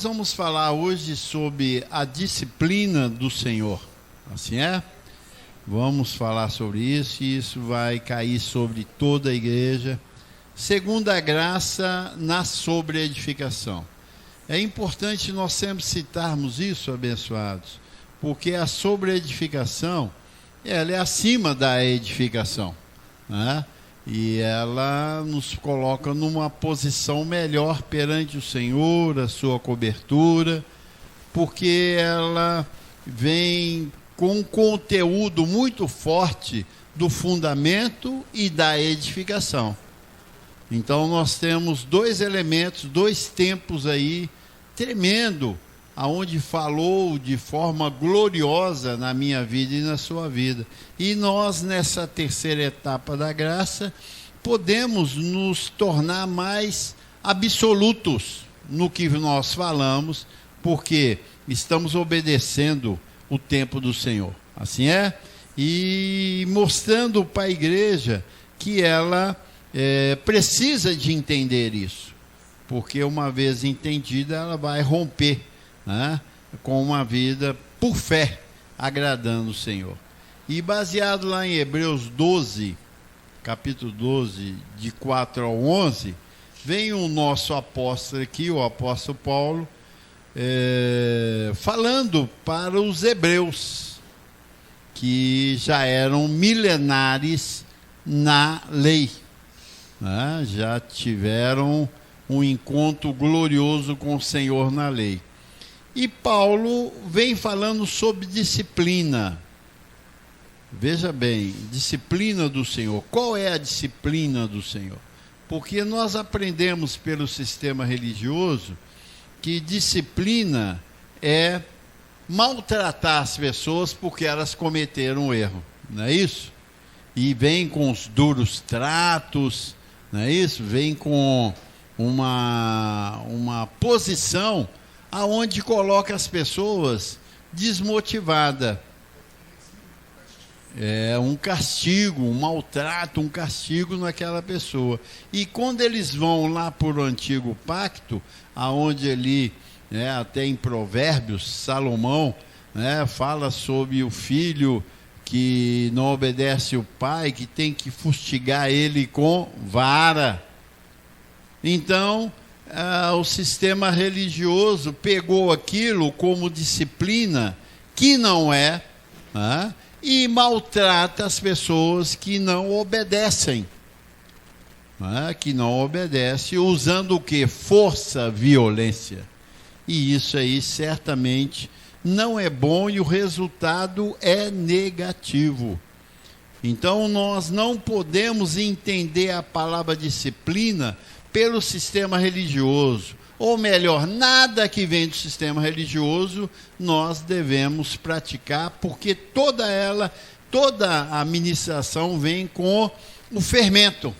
vamos falar hoje sobre a disciplina do Senhor. Assim é? Vamos falar sobre isso e isso vai cair sobre toda a igreja. Segundo a graça na sobreedificação. É importante nós sempre citarmos isso, abençoados, porque a sobreedificação, ela é acima da edificação, né? E ela nos coloca numa posição melhor perante o Senhor, a sua cobertura, porque ela vem com um conteúdo muito forte do fundamento e da edificação. Então nós temos dois elementos, dois tempos aí, tremendo, aonde falou de forma gloriosa na minha vida e na sua vida. E nós, nessa terceira etapa da graça, podemos nos tornar mais absolutos no que nós falamos, porque estamos obedecendo o tempo do Senhor. Assim é? E mostrando para a igreja que ela precisa de entender isso, porque uma vez entendida, ela vai romper, né, com uma vida por fé, agradando o Senhor. E baseado lá em Hebreus 12, capítulo 12, de 4 ao 11, vem o nosso apóstolo aqui, o apóstolo Paulo, falando para os hebreus, que já eram milenares na lei, né? Já tiveram um encontro glorioso com o Senhor na lei. E Paulo vem falando sobre disciplina. Veja bem, disciplina do Senhor. Qual é a disciplina do Senhor? Porque nós aprendemos pelo sistema religioso que disciplina é maltratar as pessoas porque elas cometeram um erro, não é isso? E vem com os duros tratos, não é isso? Vem com uma posição aonde coloca as pessoas desmotivadas. É um castigo, um maltrato, um castigo naquela pessoa. E quando eles vão lá por o antigo pacto, aonde ali, até em Provérbios, Salomão, fala sobre o filho que não obedece o pai, que tem que fustigar ele com vara. Então, o sistema religioso pegou aquilo como disciplina, que não é, e maltrata as pessoas que não obedecem. Que não obedecem, usando o quê? Força, violência. E isso aí certamente não é bom e o resultado é negativo. Então nós não podemos entender a palavra disciplina pelo sistema religioso. Ou melhor, nada que vem do sistema religioso nós devemos praticar, porque toda a ministração vem com o fermento,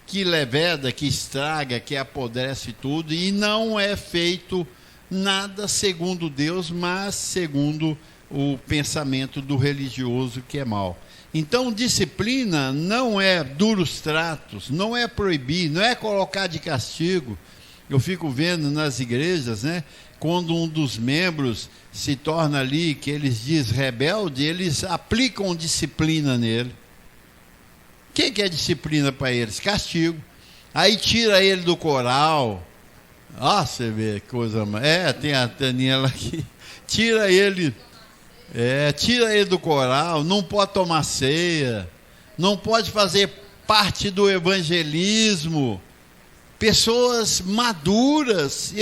que leveda, que estraga, que apodrece tudo, e não é feito nada segundo Deus, mas segundo o pensamento do religioso, que é mau. Então, disciplina não é duros tratos, não é proibir, não é colocar de castigo. Eu fico vendo nas igrejas, quando um dos membros se torna ali, que eles dizem rebelde, eles aplicam disciplina nele. O que é disciplina para eles? Castigo. Aí tira ele do coral. Você vê que coisa mais. Tem a Taninha lá aqui. Tira ele do coral, não pode tomar ceia, não pode fazer parte do evangelismo. Pessoas maduras,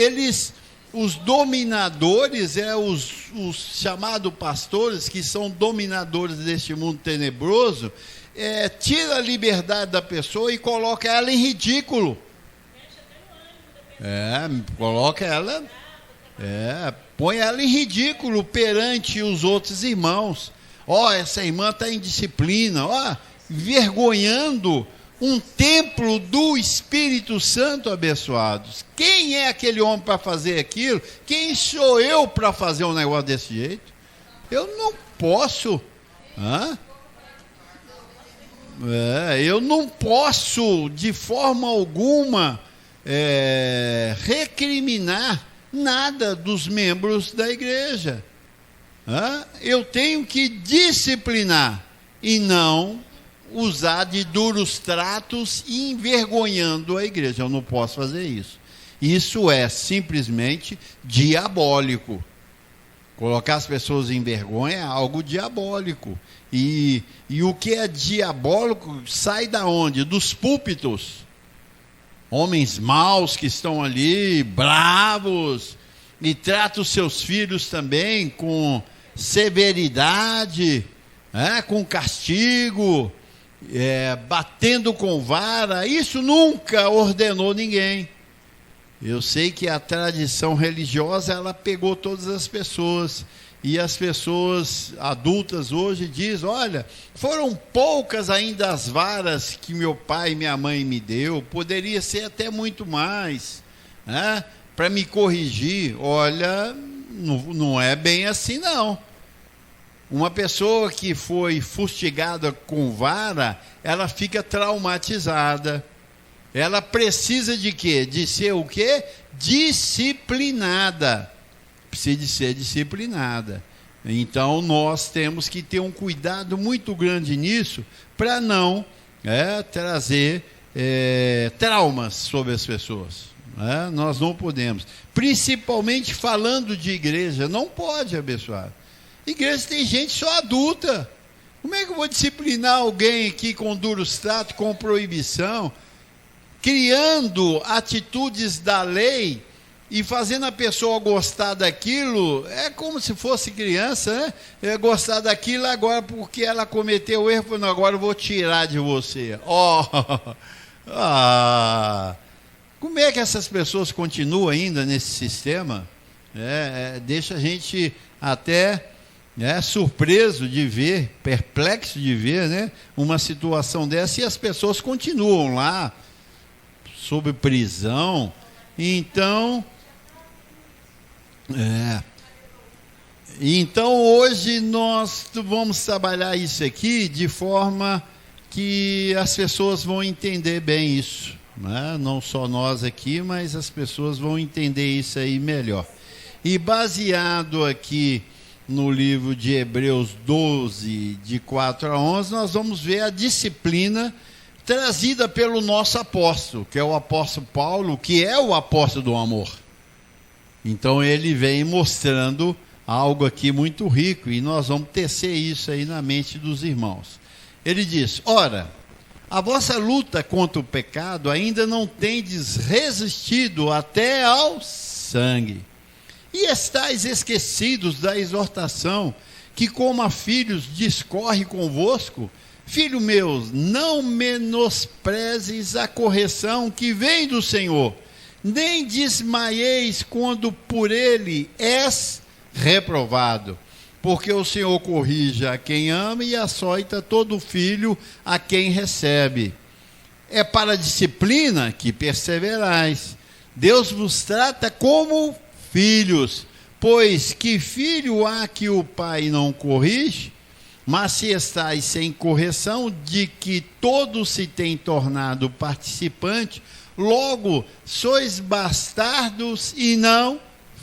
os dominadores, os chamados pastores, que são dominadores deste mundo tenebroso, tira a liberdade da pessoa e coloca ela em ridículo. Coloca ela, põe ela em ridículo perante os outros irmãos. Essa irmã está em disciplina, vergonhando um templo do Espírito Santo, abençoados. Quem é aquele homem para fazer aquilo? Quem sou eu para fazer um negócio desse jeito? Eu não posso. Eu não posso, de forma alguma, recriminar nada dos membros da igreja. Eu tenho que disciplinar e não usar de duros tratos envergonhando a igreja. Eu não posso fazer isso. Isso é simplesmente diabólico. Colocar as pessoas em vergonha é algo diabólico. E o que é diabólico sai da onde? Dos púlpitos. Homens maus que estão ali, bravos, e tratam os seus filhos também com severidade, com castigo, batendo com vara. Isso nunca ordenou ninguém. Eu sei que a tradição religiosa, ela pegou todas as pessoas, e as pessoas adultas hoje dizem, olha, foram poucas ainda as varas que meu pai e minha mãe me deu, poderia ser até muito mais, para me corrigir. Olha, não é bem assim não. Uma pessoa que foi fustigada com vara, ela fica traumatizada. Ela precisa de quê? De ser o quê? Disciplinada. Precisa de ser disciplinada. Então, nós temos que ter um cuidado muito grande nisso, para não trazer traumas sobre as pessoas. Nós não podemos. Principalmente falando de igreja, não pode, abençoado. Igreja tem gente só adulta. Como é que eu vou disciplinar alguém aqui com duros tratos, com proibição, criando atitudes da lei e fazendo a pessoa gostar daquilo? É como se fosse criança, né? Gostar daquilo agora porque ela cometeu o erro, não, agora eu vou tirar de você. Como é que essas pessoas continuam ainda nesse sistema? Deixa a gente até surpreso de ver, perplexo de ver, né, uma situação dessa, e as pessoas continuam lá, sob prisão. Então, hoje nós vamos trabalhar isso aqui de forma que as pessoas vão entender bem isso, né? Não só nós aqui, mas as pessoas vão entender isso aí melhor. E baseado aqui no livro de Hebreus 12, de 4 a 11, nós vamos ver a disciplina trazida pelo nosso apóstolo, que é o apóstolo Paulo, que é o apóstolo do amor. Então ele vem mostrando algo aqui muito rico, e nós vamos tecer isso aí na mente dos irmãos. Ele diz: ora, a vossa luta contra o pecado ainda não tendes resistido até ao sangue, e estáis esquecidos da exortação que como a filhos discorre convosco. Filho meus, não menosprezes a correção que vem do Senhor, nem desmaieis quando por ele és reprovado, porque o Senhor corrige a quem ama e açoita todo filho a quem recebe. É para a disciplina que perseverais. Deus vos trata como filhos, pois que filho há que o pai não corrige? Mas se estáis sem correção, de que todos se têm tornado participante, logo sois bastardos e não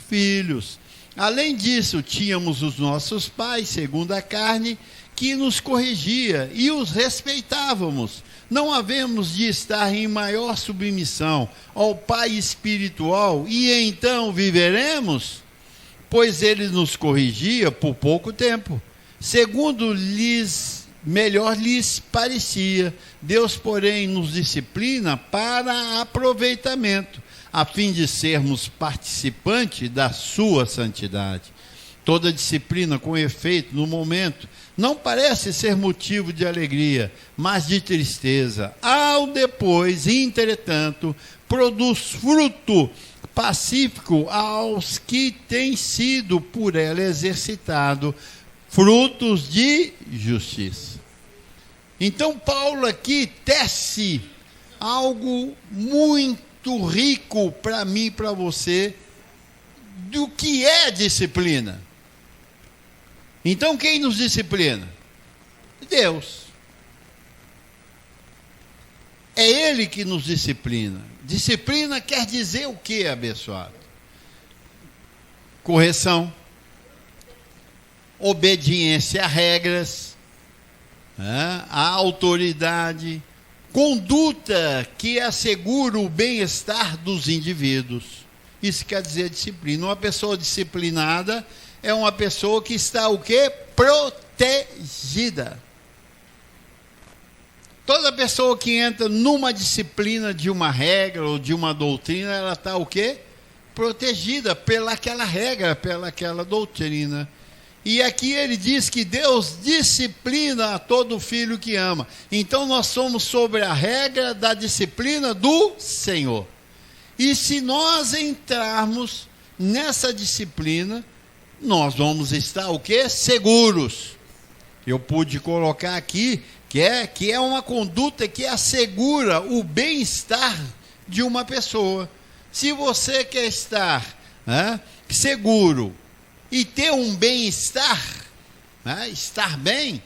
filhos. Além disso, tínhamos os nossos pais, segundo a carne, que nos corrigia e os respeitávamos. Não havemos de estar em maior submissão ao Pai espiritual, e então viveremos? Pois ele nos corrigia por pouco tempo, segundo melhor lhes parecia. Deus, porém, nos disciplina para aproveitamento, a fim de sermos participantes da sua santidade. Toda disciplina, com efeito, no momento, não parece ser motivo de alegria, mas de tristeza. Ao depois, entretanto, produz fruto pacífico aos que têm sido por ela exercitado, frutos de justiça. Então Paulo aqui tece algo muito rico para mim e para você, do que é disciplina. Então quem nos disciplina? Deus. É Ele que nos disciplina. Disciplina quer dizer o que, abençoado? correção, obediência a regras, a autoridade, conduta que assegura o bem-estar dos indivíduos. Isso quer dizer disciplina. Uma pessoa disciplinada é uma pessoa que está o quê? Protegida. Toda pessoa que entra numa disciplina de uma regra ou de uma doutrina, ela está o quê? Protegida pelaquela regra, pelaquela doutrina. E aqui ele diz que Deus disciplina a todo filho que ama. Então nós somos sobre a regra da disciplina do Senhor. E se nós entrarmos nessa disciplina, nós vamos estar o quê? Seguros. Eu pude colocar aqui que é uma conduta que assegura o bem-estar de uma pessoa. Se você quer estar seguro e ter um bem-estar, estar bem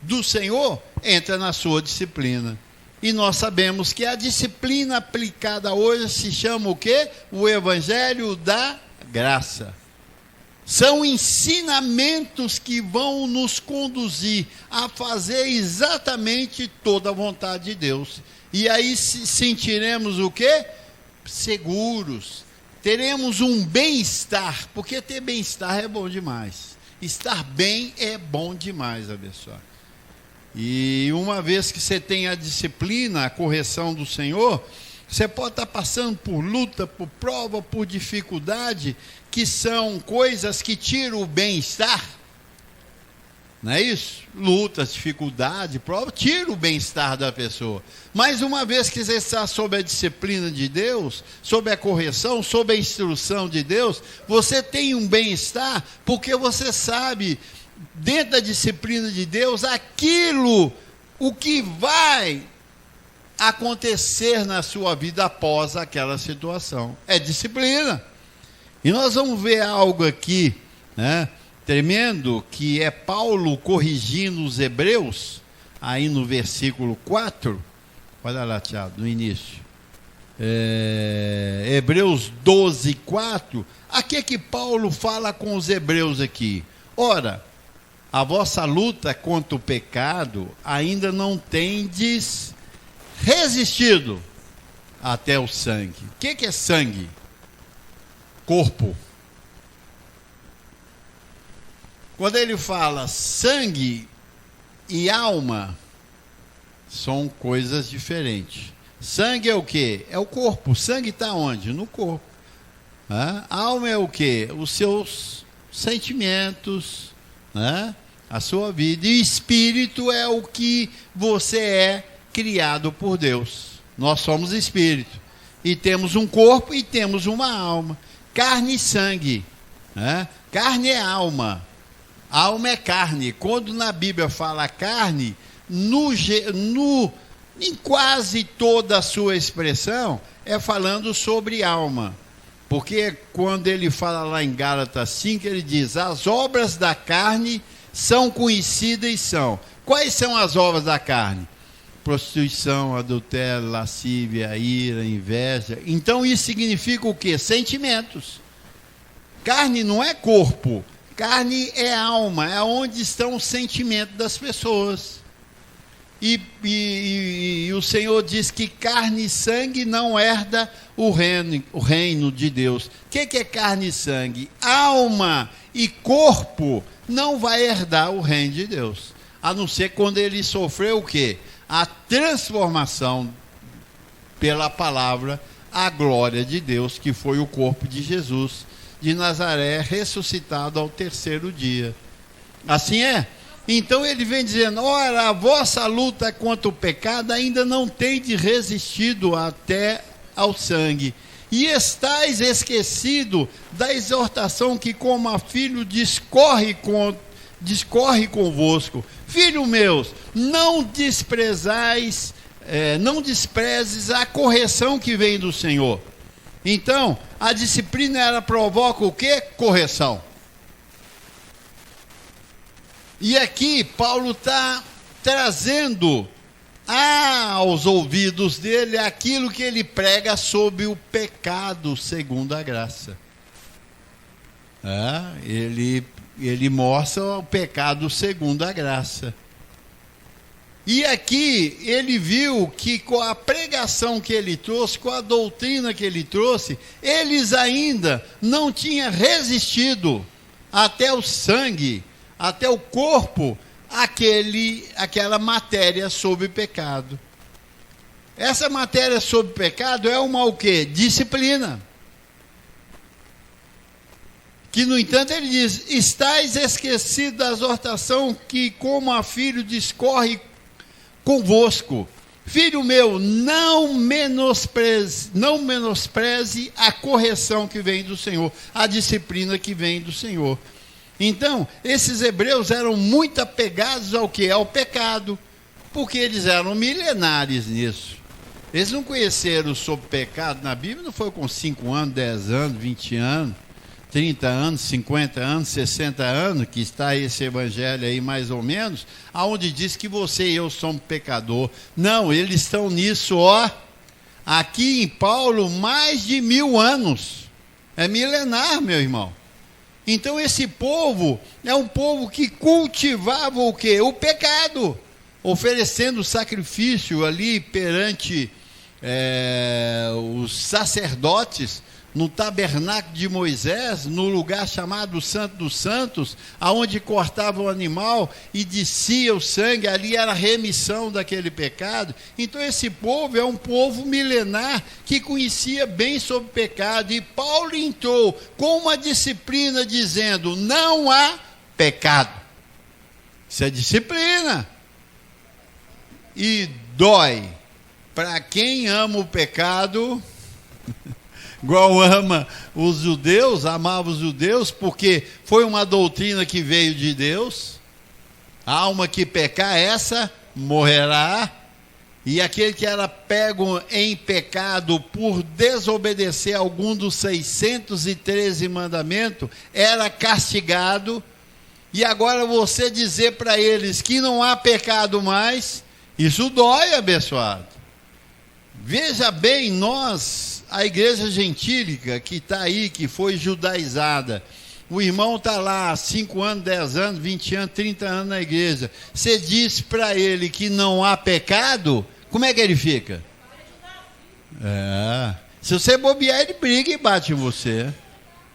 do Senhor, entra na sua disciplina. E nós sabemos que a disciplina aplicada hoje se chama o quê? O Evangelho da Graça. São ensinamentos que vão nos conduzir a fazer exatamente toda a vontade de Deus. E aí sentiremos o quê? Seguros. Teremos um bem-estar, porque ter bem-estar é bom demais. Estar bem é bom demais, abençoado. E uma vez que você tem a disciplina, a correção do Senhor, você pode estar passando por luta, por prova, por dificuldade, que são coisas que tiram o bem-estar. Não é isso? Lutas, dificuldade, prova, tira o bem-estar da pessoa. Mas uma vez que você está sob a disciplina de Deus, sob a correção, sob a instrução de Deus, você tem um bem-estar, porque você sabe, dentro da disciplina de Deus, o que vai acontecer na sua vida após aquela situação. É disciplina. E nós vamos ver algo aqui, tremendo, que é Paulo corrigindo os hebreus, aí no versículo 4, olha lá, Tiago, no início, Hebreus 12, 4, aqui é que Paulo fala com os hebreus aqui. Ora, a vossa luta contra o pecado ainda não tendes resistido até o sangue. O que é sangue? Corpo. Quando ele fala sangue e alma, são coisas diferentes. Sangue é o quê? É o corpo. O sangue está onde? No corpo. A alma é o quê? Os seus sentimentos, a sua vida. E espírito é o que você é criado por Deus. Nós somos espírito. E temos um corpo e temos uma alma. Carne e sangue. Carne é alma. Alma é carne. Quando na Bíblia fala carne, em quase toda a sua expressão, é falando sobre alma. Porque quando ele fala lá em Gálatas 5, ele diz, as obras da carne são conhecidas e são. Quais são as obras da carne? Prostituição, adultério, lascívia, ira, inveja. Então isso significa o quê? Sentimentos. Carne não é corpo. Carne é alma, é onde estão os sentimentos das pessoas. E o Senhor diz que carne e sangue não herda o reino de Deus. O que é carne e sangue? Alma e corpo não vai herdar o reino de Deus. A não ser quando ele sofreu o quê? A transformação pela palavra, a glória de Deus, que foi o corpo de Jesus de Nazaré, ressuscitado ao terceiro dia. Assim é? Então ele vem dizendo, ora, a vossa luta contra o pecado ainda não tem de resistido até ao sangue. E estáis esquecido da exortação que como a filho discorre convosco. Filho meus, não desprezes a correção que vem do Senhor. Então, a disciplina, ela provoca o quê? Correção. E aqui, Paulo está trazendo aos ouvidos dele aquilo que ele prega sobre o pecado segundo a graça. Ele mostra o pecado segundo a graça. E aqui ele viu que com a pregação que ele trouxe, com a doutrina que ele trouxe, eles ainda não tinham resistido até o sangue, até o corpo, aquela matéria sobre pecado. Essa matéria sobre pecado é uma o quê? Disciplina. Que, no entanto, ele diz: estais esquecidos da exortação que, como a filho, discorre convosco. Filho meu, não menospreze a correção que vem do Senhor, a disciplina que vem do Senhor. Então, esses hebreus eram muito apegados ao que? Ao pecado, porque eles eram milenares nisso. Eles não conheceram sobre pecado na Bíblia, não foi com 5 anos, 10 anos, 20 anos, 30 anos, 50 anos, 60 anos, que está esse evangelho aí mais ou menos, aonde diz que você e eu somos pecador. Não, eles estão nisso, aqui em Paulo, mais de 1000 anos. É milenar, meu irmão. Então esse povo é um povo que cultivava o quê? O pecado, oferecendo sacrifício ali perante os sacerdotes, no tabernáculo de Moisés, no lugar chamado Santo dos Santos, aonde cortava o animal e descia o sangue, ali era a remissão daquele pecado. Então esse povo é um povo milenar que conhecia bem sobre o pecado, e Paulo entrou com uma disciplina dizendo: não há pecado. Isso é disciplina. E dói. Para quem ama o pecado, igual amava os judeus, porque foi uma doutrina que veio de Deus. A alma que pecar, essa morrerá. E aquele que era pego em pecado por desobedecer algum dos 613 mandamentos, era castigado. E agora você dizer para eles que não há pecado mais, isso dói, abençoado. Veja bem, nós, a igreja gentílica que está aí, que foi judaizada, o irmão está lá há 5 anos, 10 anos, 20 anos, 30 anos na igreja. Você diz para ele que não há pecado, como é que ele fica? Se você bobear, ele briga e bate em você.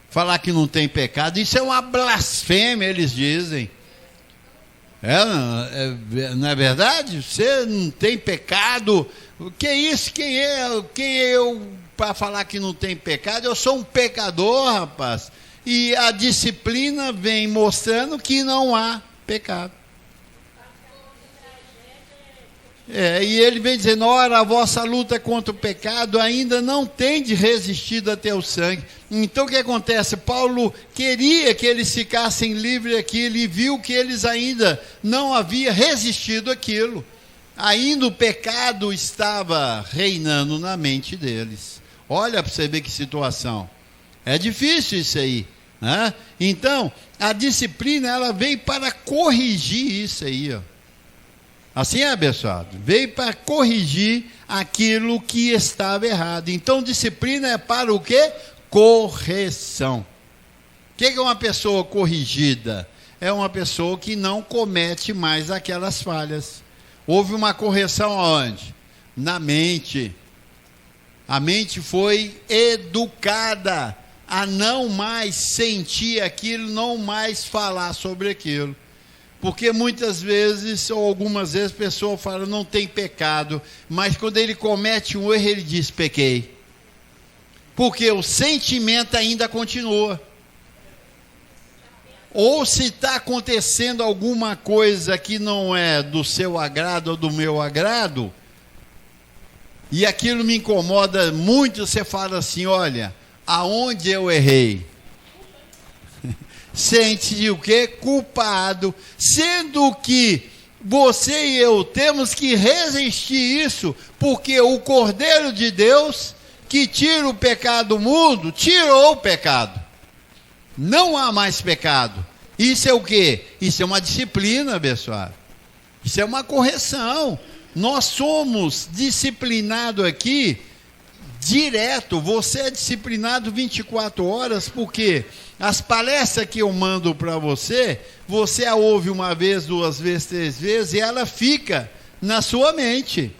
Falar que não tem pecado, isso é uma blasfêmia, eles dizem. Não é verdade? Você não tem pecado. O que é isso? Quem é eu para falar que não tem pecado? Eu sou um pecador, rapaz. E a disciplina vem mostrando que não há pecado. E ele vem dizendo: ora, a vossa luta contra o pecado ainda não tem de resistido até o sangue. Então o que acontece? Paulo queria que eles ficassem livres aqui. Ele viu que eles ainda não haviam resistido àquilo. Ainda o pecado estava reinando na mente deles. Olha para você ver que situação. É difícil isso aí, né? Então, a disciplina, ela veio para corrigir isso aí, Assim é, abençoado. Veio para corrigir aquilo que estava errado. Então, disciplina é para o quê? Correção. O que é uma pessoa corrigida? É uma pessoa que não comete mais aquelas falhas. Houve uma correção aonde? Na mente. A mente foi educada a não mais sentir aquilo, não mais falar sobre aquilo. Porque muitas vezes, ou algumas vezes, a pessoa fala: não tem pecado, mas quando ele comete um erro, ele diz: pequei. Porque o sentimento ainda continua. Ou se está acontecendo alguma coisa que não é do seu agrado ou do meu agrado, e aquilo me incomoda muito, você fala assim: olha, aonde eu errei? Sente-se o quê? Culpado. Sendo que você e eu temos que resistir isso, porque o Cordeiro de Deus, que tira o pecado do mundo, tirou o pecado. Não há mais pecado. Isso é o quê? Isso é uma disciplina, abençoado. Isso é uma correção. Nós somos disciplinados aqui direto, você é disciplinado 24 horas, porque as palestras que eu mando para você, você a ouve uma vez, duas vezes, três vezes, e ela fica na sua mente,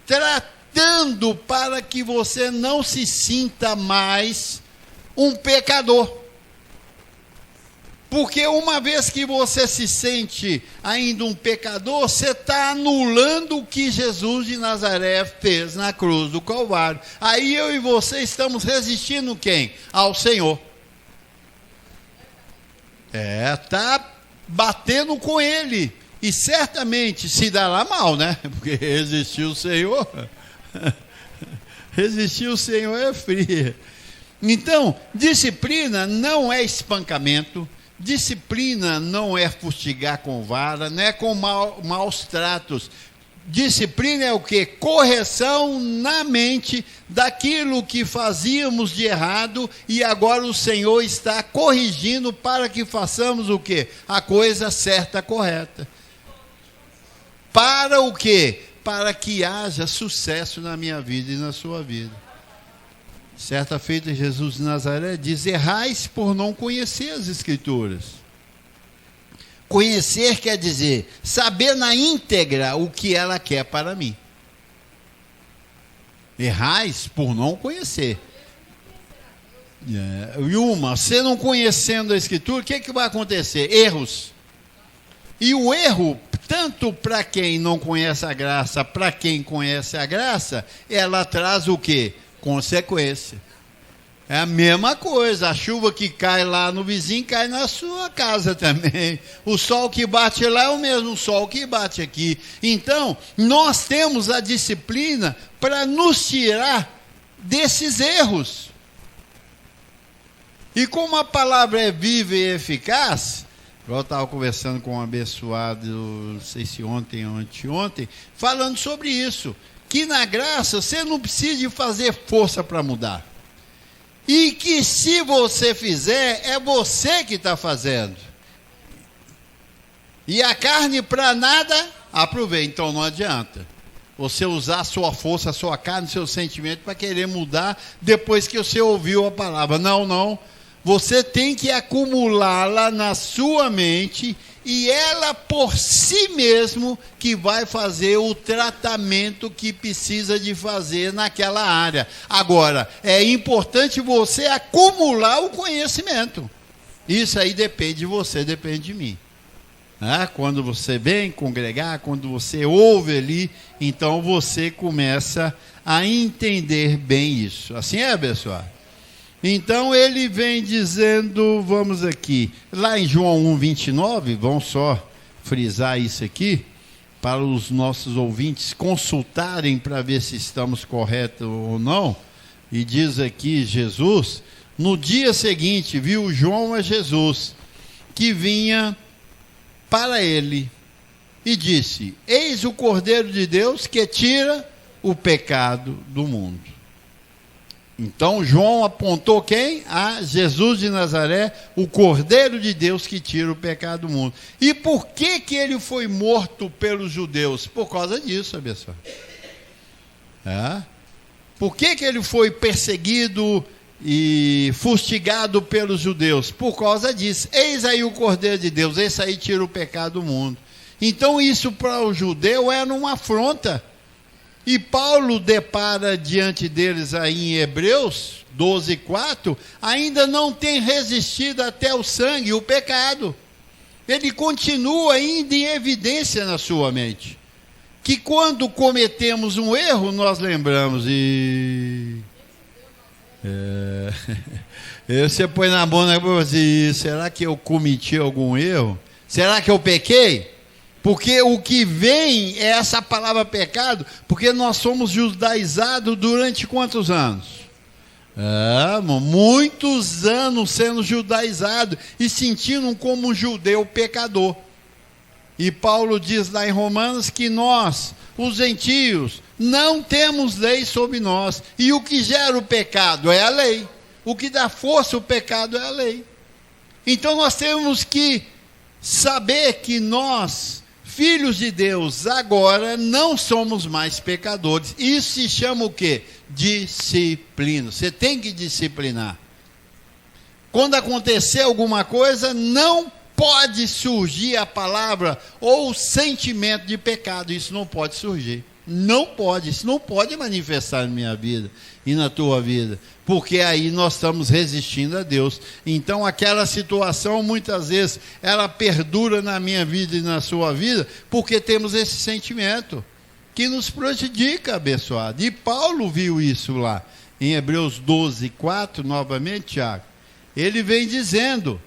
tratando para que você não se sinta mais um pecador. Porque uma vez que você se sente ainda um pecador, você está anulando o que Jesus de Nazaré fez na cruz do Calvário. Aí eu e você estamos resistindo quem? Ao Senhor. Está batendo com Ele. E certamente se dará mal, né? Porque resistir o Senhor, resistir o Senhor é fria. Então, disciplina não é espancamento. Disciplina não é fustigar com vara, não é com maus tratos. Disciplina é o quê? Correção na mente daquilo que fazíamos de errado e agora o Senhor está corrigindo para que façamos o quê? A coisa certa, correta. Para o quê? Para que haja sucesso na minha vida e na sua vida. Certa feita, Jesus de Nazaré diz: errais por não conhecer as Escrituras. Conhecer quer dizer saber na íntegra o que ela quer para mim. Errais por não conhecer. Você não conhecendo a Escritura, o que vai acontecer? Erros. E o erro, tanto para quem não conhece a graça, para quem conhece a graça, ela traz o quê? Consequência. É a mesma coisa, a chuva que cai lá no vizinho cai na sua casa também. O sol que bate lá é o mesmo sol que bate aqui. Então, nós temos a disciplina para nos tirar desses erros. E como a palavra é viva e eficaz, eu estava conversando com um abençoado, não sei se ontem ou anteontem, falando sobre isso. Que na graça você não precisa de fazer força para mudar. E que se você fizer, é você que está fazendo. E a carne para nada aproveita. Então não adianta você usar a sua força, a sua carne, seu sentimento para querer mudar depois que você ouviu a palavra. Não. Você tem que acumulá-la na sua mente e ela por si mesmo que vai fazer o tratamento que precisa de fazer naquela área. Agora, é importante você acumular o conhecimento. Isso aí depende de você, depende de mim. Quando você vem congregar, quando você ouve ali, então você começa a entender bem isso. Assim é, pessoal? Então ele vem dizendo, vamos aqui, lá em João 1,29, vamos só frisar isso aqui, para os nossos ouvintes consultarem para ver se estamos corretos ou não, e diz aqui Jesus, no dia seguinte viu João a Jesus, que vinha para ele, e disse, eis o Cordeiro de Deus que tira o pecado do mundo. Então João apontou quem? A Jesus de Nazaré, o Cordeiro de Deus que tira o pecado do mundo. E por que ele foi morto pelos judeus? Por causa disso, pessoal. Por que ele foi perseguido e fustigado pelos judeus? Por causa disso. Eis aí o Cordeiro de Deus, esse aí tira o pecado do mundo. Então isso para o judeu era uma afronta. E Paulo depara diante deles aí em Hebreus 12:4, ainda não tem resistido até o sangue, o pecado. Ele continua ainda em evidência na sua mente. Que quando cometemos um erro, nós lembramos você põe na mão e você, será que eu cometi algum erro? Será que eu pequei? Porque o que vem é essa palavra pecado, porque nós somos judaizados durante quantos anos? Muitos anos sendo judaizados e sentindo como um judeu pecador. E Paulo diz lá em Romanos que nós, os gentios, não temos lei sobre nós. E o que gera o pecado é a lei. O que dá força ao pecado é a lei. Então nós temos que saber que nós filhos de Deus agora não somos mais pecadores. Isso se chama o quê? Disciplina. Você tem que disciplinar. Quando acontecer alguma coisa, não pode surgir a palavra ou o sentimento de pecado. Isso não pode surgir. Não pode. Isso não pode manifestar na minha vida e na tua vida. Porque aí nós estamos resistindo a Deus. Então aquela situação, muitas vezes, ela perdura na minha vida e na sua vida, porque temos esse sentimento que nos prejudica, abençoado. E Paulo viu isso lá, em Hebreus 12, 4, novamente, Tiago. Ele vem dizendo,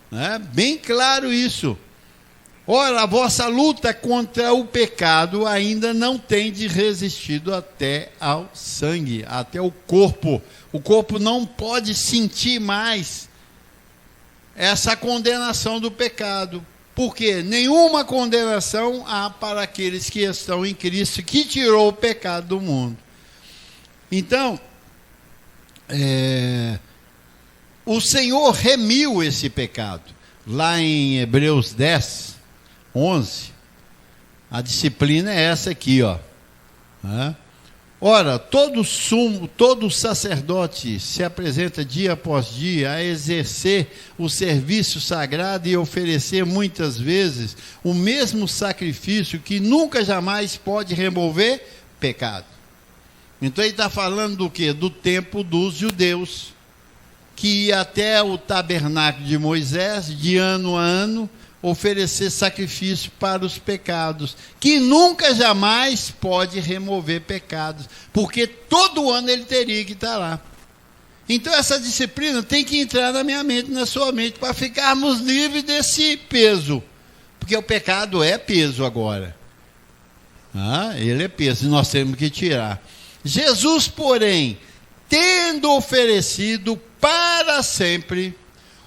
né, bem claro isso. Ora, a vossa luta contra o pecado ainda não tem resistido até ao sangue, até o corpo. O corpo não pode sentir mais essa condenação do pecado. Porque nenhuma condenação há para aqueles que estão em Cristo, que tirou o pecado do mundo. Então, o Senhor remiu esse pecado. Lá em Hebreus 10, 11, a disciplina é essa aqui, ó. Ora, todo sacerdote se apresenta dia após dia a exercer o serviço sagrado e oferecer muitas vezes o mesmo sacrifício que nunca jamais pode remover pecado. Então ele está falando do quê? Do tempo dos judeus, que ia até o tabernáculo de Moisés, de ano a ano, oferecer sacrifício para os pecados, que nunca jamais pode remover pecados, porque todo ano ele teria que estar lá. Então essa disciplina tem que entrar na minha mente, na sua mente, para ficarmos livres desse peso, porque o pecado é peso agora. Ele é peso, e nós temos que tirar. Jesus, porém, tendo oferecido para sempre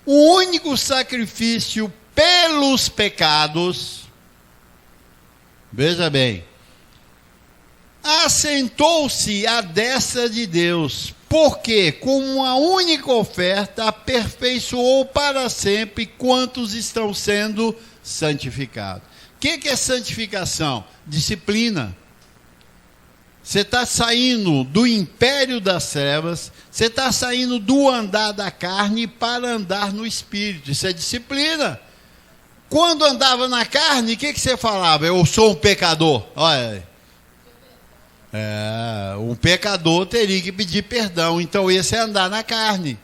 o único sacrifício pelos pecados, veja bem, assentou-se à destra de Deus, porque com uma única oferta aperfeiçoou para sempre quantos estão sendo santificados. O que é santificação? Disciplina. Você está saindo do império das trevas, você está saindo do andar da carne para andar no espírito. Isso é disciplina. Quando andava na carne, o que você falava? Eu sou um pecador. Olha, um pecador teria que pedir perdão. Então esse é andar na carne.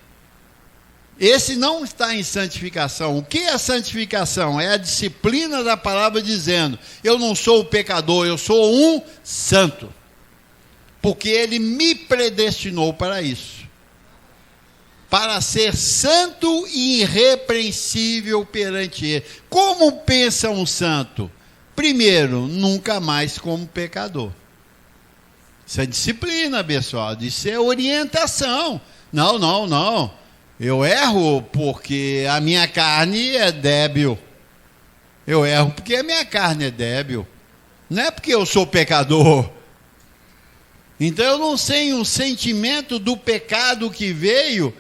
Esse não está em santificação. O que é a santificação? É a disciplina da palavra dizendo, eu não sou o pecador, eu sou um santo. Porque ele me predestinou para isso. Para ser santo e irrepreensível perante ele. Como pensa um santo? Primeiro, nunca mais como pecador. Isso é disciplina, pessoal. Isso é orientação. Não. Eu erro porque a minha carne é débil. Eu erro porque a minha carne é débil. Não é porque eu sou pecador. Então eu não sei um sentimento do pecado que veio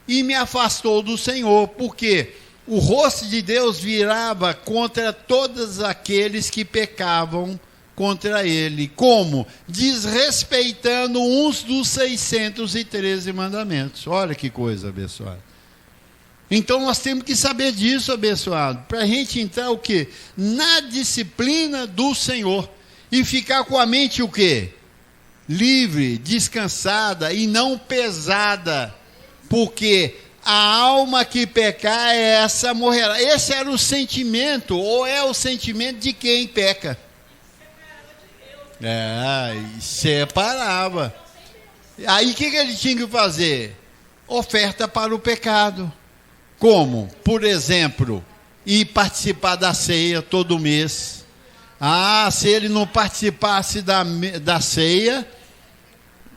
e me afastou do Senhor, porque o rosto de Deus virava contra todos aqueles que pecavam contra ele. Como? Desrespeitando uns dos 613 mandamentos. Olha que coisa, abençoado. Então nós temos que saber disso, abençoado, para a gente entrar o quê? Na disciplina do Senhor. E ficar com a mente o quê? Livre, descansada e não pesada, porque a alma que pecar, essa morrerá. Esse era o sentimento, ou é o sentimento de quem peca. E separava. Aí o que ele tinha que fazer? Oferta para o pecado. Como? Por exemplo, ir participar da ceia todo mês. Se ele não participasse da ceia,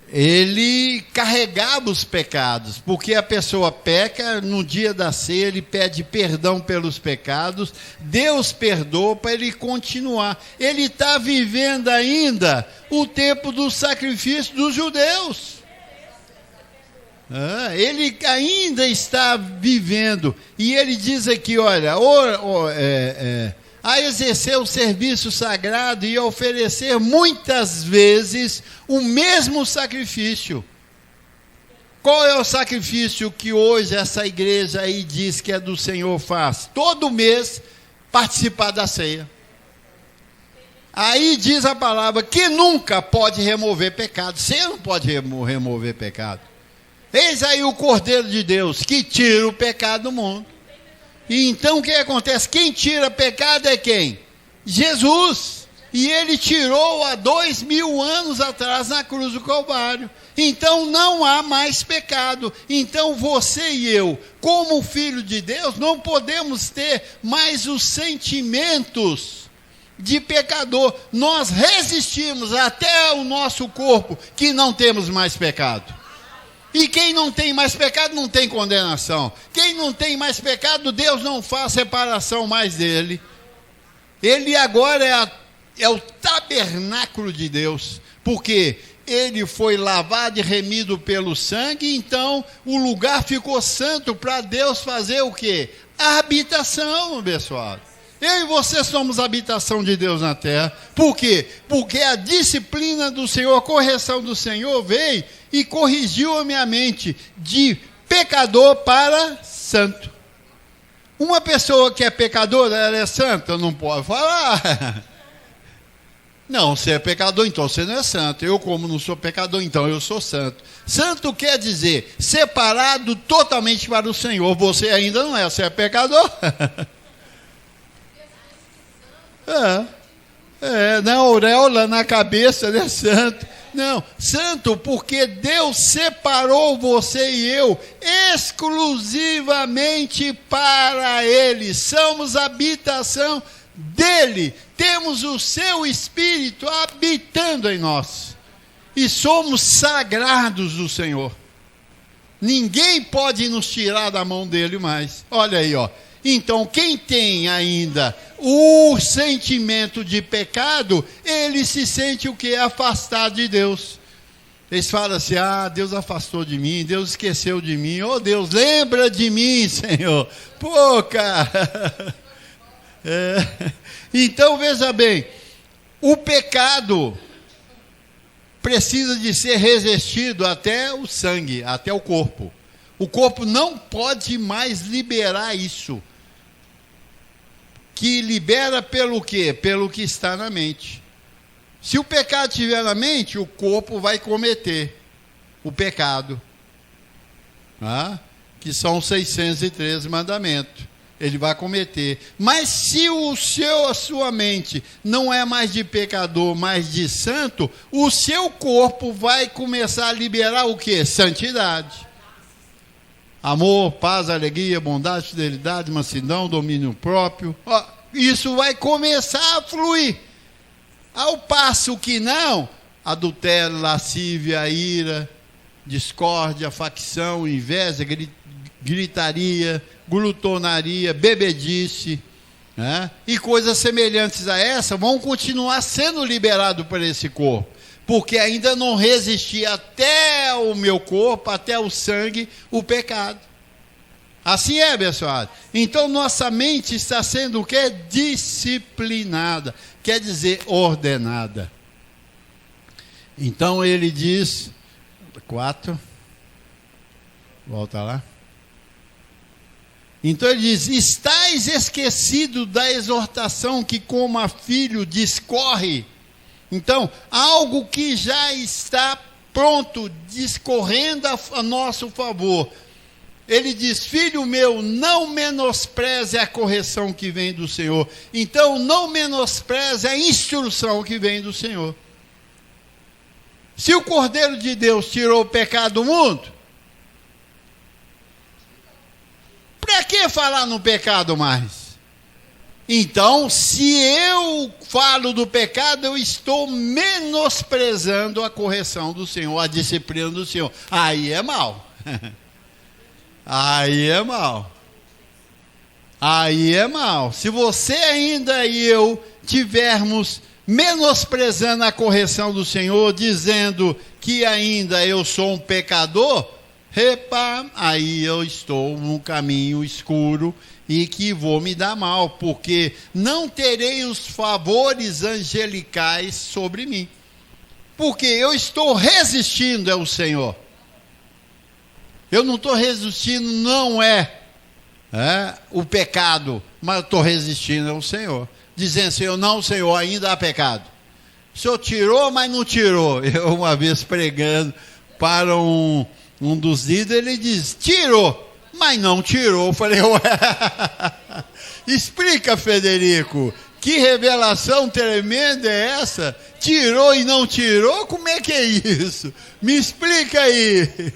ele carregava os pecados, porque a pessoa peca, no dia da ceia ele pede perdão pelos pecados, Deus perdoa para ele continuar. Ele está vivendo ainda o tempo do sacrifício dos judeus. Ele ainda está vivendo, e ele diz aqui, olha, a exercer o serviço sagrado e a oferecer muitas vezes o mesmo sacrifício. Qual é o sacrifício que hoje essa igreja aí diz que é do Senhor faz? Todo mês participar da ceia. Aí diz a palavra que nunca pode remover pecado. Você não pode remover pecado. Eis aí o Cordeiro de Deus que tira o pecado do mundo. E então o que acontece? Quem tira pecado é quem? Jesus. E ele tirou há 2000 anos atrás na cruz do Calvário. Então não há mais pecado. Então você e eu, como filho de Deus, não podemos ter mais os sentimentos de pecador. Nós resistimos até o nosso corpo que não temos mais pecado. E quem não tem mais pecado não tem condenação. Quem não tem mais pecado, Deus não faz separação mais dele. Ele agora é o tabernáculo de Deus, porque ele foi lavado e remido pelo sangue, então o lugar ficou santo para Deus fazer o quê? A habitação, pessoal. Eu e você somos a habitação de Deus na terra. Por quê? Porque a disciplina do Senhor, a correção do Senhor veio e corrigiu a minha mente de pecador para santo. Uma pessoa que é pecadora, ela é santa? Não pode falar. Não, você é pecador, então você não é santo. Eu, como não sou pecador, então eu sou santo. Santo quer dizer separado totalmente para o Senhor. Você ainda não é, você é pecador. Na auréola, na cabeça, né, santo. Não, santo porque Deus separou você e eu exclusivamente para Ele. Somos habitação dEle. Temos o seu Espírito habitando em nós. E somos sagrados do Senhor. Ninguém pode nos tirar da mão dEle mais. Olha aí, ó. Então, quem tem ainda o sentimento de pecado, ele se sente o que? Afastado de Deus. Eles falam assim, Deus afastou de mim, Deus esqueceu de mim. Oh, Deus, lembra de mim, Senhor. Pô, cara. Então, veja bem, o pecado precisa de ser resistido até o sangue, até o corpo. O corpo não pode mais liberar isso. Que libera pelo quê? Pelo que está na mente. Se o pecado estiver na mente, o corpo vai cometer o pecado. Que são os 613 mandamentos. Ele vai cometer. Mas se a sua mente não é mais de pecador, mas de santo, o seu corpo vai começar a liberar o quê? Santidade. Amor, paz, alegria, bondade, fidelidade, mansidão, domínio próprio. Isso vai começar a fluir. Ao passo que não, adultério, lascívia, ira, discórdia, facção, inveja, gritaria, glutonaria, bebedice, e coisas semelhantes a essa vão continuar sendo liberados por esse corpo. Porque ainda não resistia até o meu corpo, até o sangue, o pecado. Assim é, pessoal. Então, nossa mente está sendo o quê? Disciplinada. Quer dizer, ordenada. Então, ele diz, 4, volta lá. Então, ele diz, estais esquecido da exortação que como a filho discorre. Então, algo que já está pronto, discorrendo a nosso favor. Ele diz, filho meu, não menospreze a correção que vem do Senhor. Então, não menospreze a instrução que vem do Senhor. Se o Cordeiro de Deus tirou o pecado do mundo, para que falar no pecado mais? Então, se eu falo do pecado, eu estou menosprezando a correção do Senhor, a disciplina do Senhor. Aí é mal. Aí é mal. Aí é mal. Se você ainda e eu tivermos menosprezando a correção do Senhor, dizendo que ainda eu sou um pecador, aí eu estou num caminho escuro e que vou me dar mal, porque não terei os favores angelicais sobre mim. Porque eu estou resistindo ao Senhor. Eu não estou resistindo, não é o pecado, mas eu estou resistindo ao Senhor. Dizendo, Senhor, não, Senhor, ainda há pecado. O Senhor tirou, mas não tirou. Eu, uma vez pregando para um dos líderes, ele diz, tirou, mas não tirou. Eu falei, ué, explica, Federico, que revelação tremenda é essa? Tirou e não tirou? Como é que é isso? Me explica aí.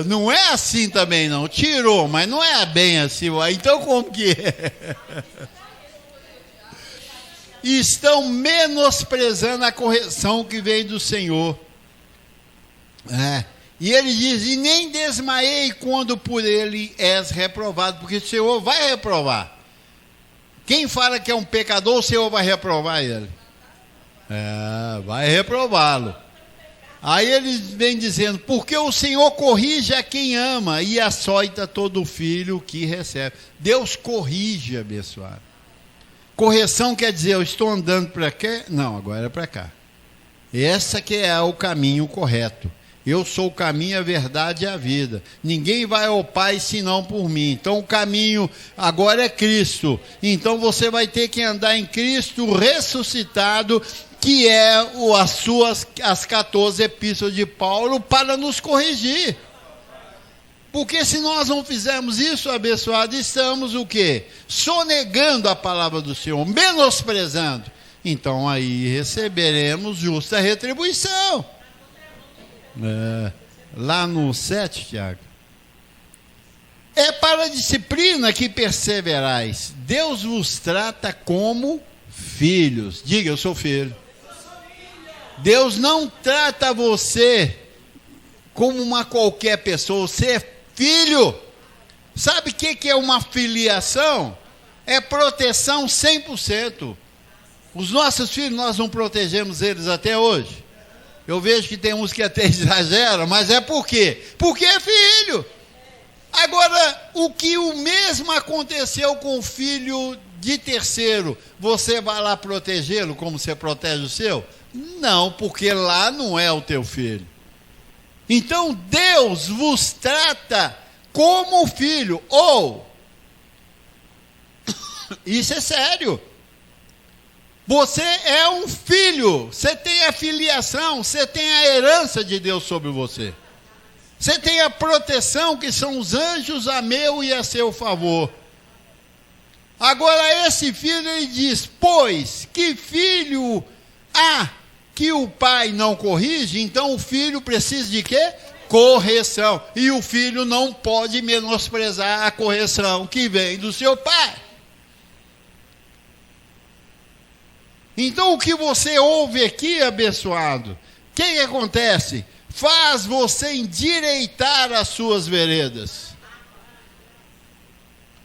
Não é assim também não. Tirou, mas não é bem assim. Então como que é? Estão menosprezando a correção que vem do Senhor. E ele diz, e nem desmaiei quando por ele és reprovado, porque o Senhor vai reprovar. Quem fala que é um pecador, o Senhor vai reprovar ele. Vai reprová-lo. Aí ele vem dizendo, porque o Senhor corrige a quem ama e açoita todo filho que recebe. Deus corrige, abençoado. Correção quer dizer, eu estou andando para cá? Não, agora é para cá. Essa que é o caminho correto. Eu sou o caminho, a verdade e a vida. Ninguém vai ao Pai senão por mim. Então o caminho agora é Cristo. Então você vai ter que andar em Cristo ressuscitado, que é as 14 epístolas de Paulo, para nos corrigir. Porque se nós não fizermos isso, abençoado, estamos o quê? Sonegando a palavra do Senhor, menosprezando. Então aí receberemos justa retribuição. Lá no 7, Tiago. É para a disciplina que perseverais. Deus vos trata como filhos. Diga, eu sou filho. Deus não trata você como uma qualquer pessoa. Você é filho. Sabe o que é uma filiação? É proteção 100%. Os nossos filhos, nós não protegemos eles até hoje. Eu vejo que tem uns que até exageram, mas é por quê? Porque é filho. Agora, o que o mesmo aconteceu com o filho de terceiro, você vai lá protegê-lo como você protege o seu? Não, porque lá não é o teu filho. Então, Deus vos trata como filho, ou, isso é sério. Você é um filho, você tem a filiação, você tem a herança de Deus sobre você. Você tem a proteção que são os anjos a meu e a seu favor. Agora esse filho, ele diz, pois que filho há que o pai não corrige, então o filho precisa de quê? Correção. E o filho não pode menosprezar a correção que vem do seu pai. Então o que você ouve aqui, abençoado, o que acontece? Faz você endireitar as suas veredas.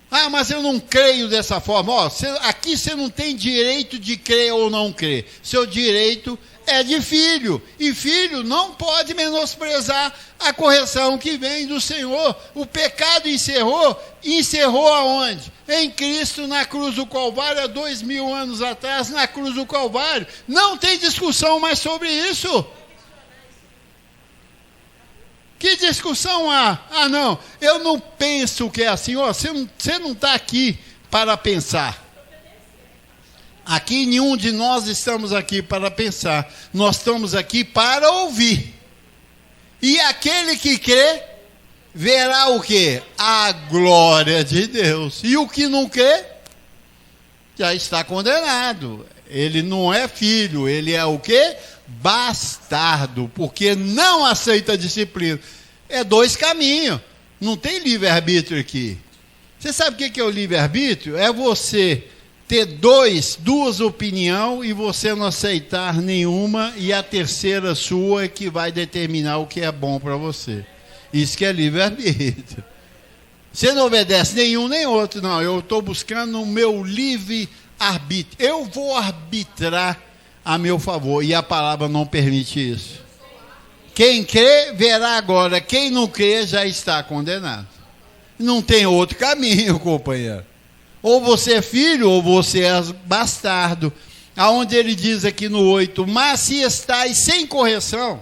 Ah, mas eu não creio dessa forma. Aqui você não tem direito de crer ou não crer. Seu direito é de filho. E filho não pode menosprezar a correção que vem do Senhor. O pecado encerrou aonde? Em Cristo, na cruz do Calvário, há 2000 anos atrás, na cruz do Calvário. Não tem discussão mais sobre isso. Que discussão há? Não, eu não penso que é assim. Você não está aqui para pensar. Aqui nenhum de nós estamos aqui para pensar. Nós estamos aqui para ouvir. E aquele que crê, verá o quê? A glória de Deus. E o que não crê, já está condenado. Ele não é filho, ele é o quê? Bastardo, porque não aceita a disciplina. É dois caminhos, não tem livre-arbítrio aqui. Você sabe o que é o livre-arbítrio? É você ter duas opiniões e você não aceitar nenhuma, e a terceira sua é que vai determinar o que é bom para você. Isso que é livre-arbítrio. Você não obedece nenhum nem outro, não. Eu estou buscando o meu livre-arbítrio. Eu vou arbitrar a meu favor, e a palavra não permite isso. Quem crê, verá agora. Quem não crê, já está condenado. Não tem outro caminho, companheiro. Ou você é filho, ou você é bastardo. Aonde ele diz aqui no 8, mas se estáis sem correção.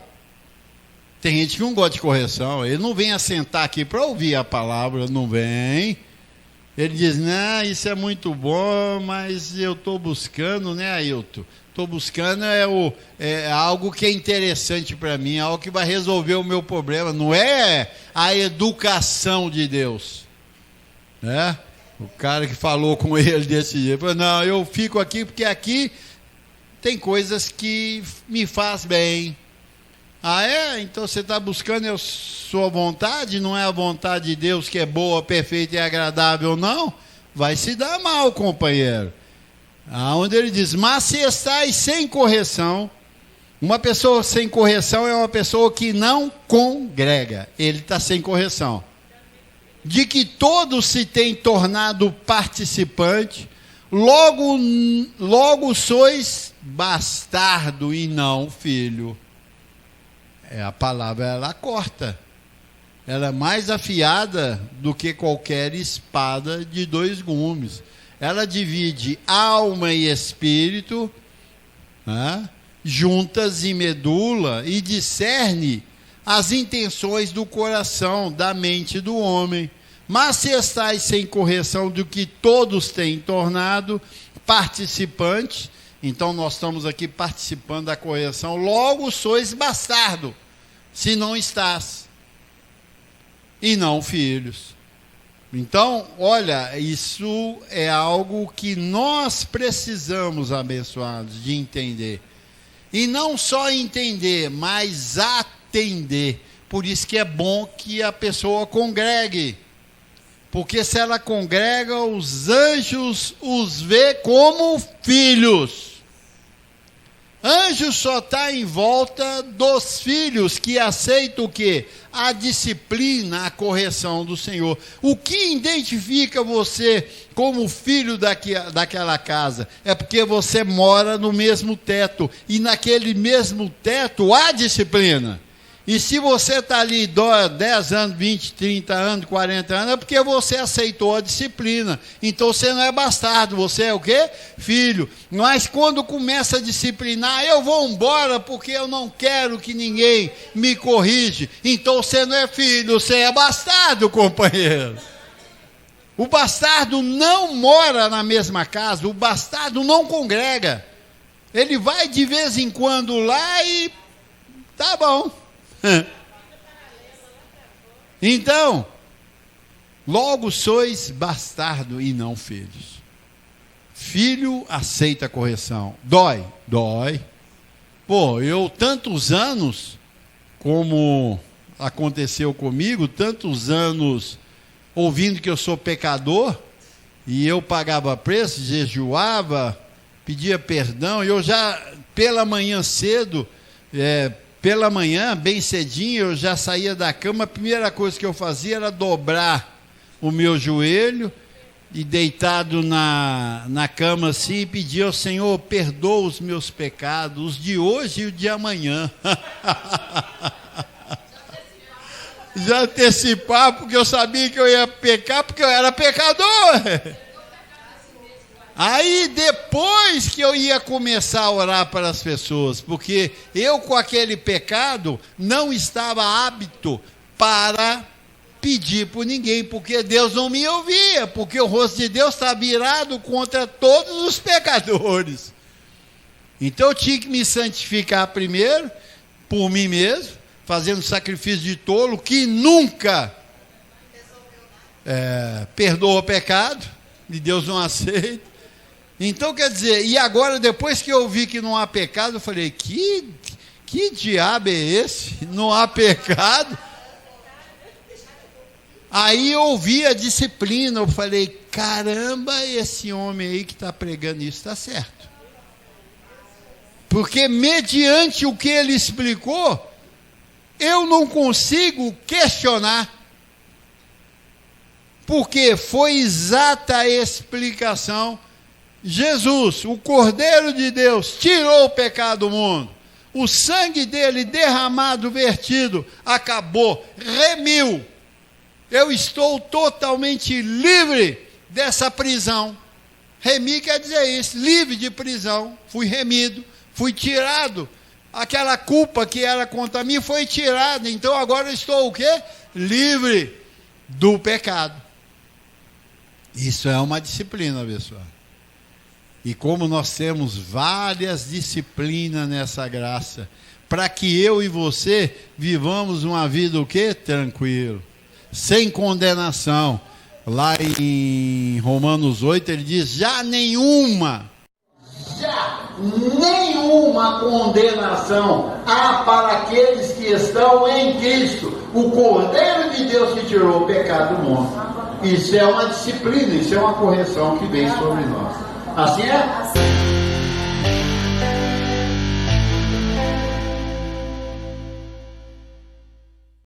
Tem gente que não gosta de correção. Ele não vem assentar aqui para ouvir a palavra, não vem. Ele diz, não, isso é muito bom, mas eu estou buscando, né, Ailton? Estou buscando algo que é interessante para mim, algo que vai resolver o meu problema. Não é a educação de Deus. Né? O cara que falou com ele desse jeito, falou, não, eu fico aqui porque aqui tem coisas que me faz bem. Ah, é? Então você está buscando a sua vontade, não é a vontade de Deus que é boa, perfeita e agradável, não? Vai se dar mal, companheiro. Onde ele diz, mas se estáis sem correção, uma pessoa sem correção é uma pessoa que não congrega, ele está sem correção. De que todos se têm tornado participante, logo sois bastardo e não filho. A palavra, ela corta. Ela é mais afiada do que qualquer espada de 2 gumes. Ela divide alma e espírito, né, juntas em medula, e discerne as intenções do coração, da mente do homem. Mas se estáis sem correção do que todos têm tornado participantes, então nós estamos aqui participando da correção, logo sois bastardo, se não estás, e não filhos. Então, olha, isso é algo que nós precisamos, abençoados, de entender. E não só entender, mas atender. Por isso que é bom que a pessoa congregue. Porque se ela congrega, os anjos os vê como filhos. Anjo só está em volta dos filhos que aceitam o quê? A disciplina, a correção do Senhor. O que identifica você como filho daquela casa? É porque você mora no mesmo teto. E naquele mesmo teto há disciplina. E se você está ali 10 anos, 20, 30 anos, 40 anos, é porque você aceitou a disciplina. Então você não é bastardo, você é o quê? Filho. Mas quando começa a disciplinar, eu vou embora porque eu não quero que ninguém me corrige. Então você não é filho, você é bastardo, companheiro. O bastardo não mora na mesma casa, o bastardo não congrega. Ele vai de vez em quando lá e tá bom. Então, logo sois bastardo e não filhos. Filho aceita a correção. Dói? Dói. Pô, eu tantos anos, como aconteceu comigo, tantos anos ouvindo que eu sou pecador, e eu pagava preço, jejuava, pedia perdão, e eu já, pela manhã cedo, pela manhã, bem cedinho, eu já saía da cama, a primeira coisa que eu fazia era dobrar o meu joelho e deitado na cama assim, e pedir ao Senhor, perdoa os meus pecados, os de hoje e o de amanhã. Já antecipar, porque eu sabia que eu ia pecar, porque eu era pecador. Aí depois que eu ia começar a orar para as pessoas, porque eu com aquele pecado não estava apto para pedir por ninguém, porque Deus não me ouvia, porque o rosto de Deus está virado contra todos os pecadores. Então eu tinha que me santificar primeiro, por mim mesmo, fazendo sacrifício de tolo, que nunca perdoa o pecado, e Deus não aceita. Então, quer dizer, e agora, depois que eu vi que não há pecado, eu falei, que diabo é esse? Não há pecado? Aí eu ouvi a disciplina, eu falei, caramba, esse homem aí que está pregando isso está certo. Porque mediante o que ele explicou, eu não consigo questionar. Porque foi exata a explicação. Jesus, o Cordeiro de Deus, tirou o pecado do mundo. o sangue dele derramado, vertido, acabou, remiu. Eu estou totalmente livre dessa prisão. Remir quer dizer isso, livre de prisão. Fui remido, fui tirado. Aquela culpa que era contra mim foi tirada. Então agora eu estou o quê? Livre do pecado. Isso é uma disciplina, pessoal. E como nós temos várias disciplinas nessa graça, para que eu e você vivamos uma vida o quê? Tranquilo, sem condenação. Lá em Romanos 8 ele diz, já nenhuma condenação há para aqueles que estão em Cristo, o Cordeiro de Deus que tirou o pecado do mundo. Isso é uma disciplina, isso é uma correção que vem sobre nós. Assim é?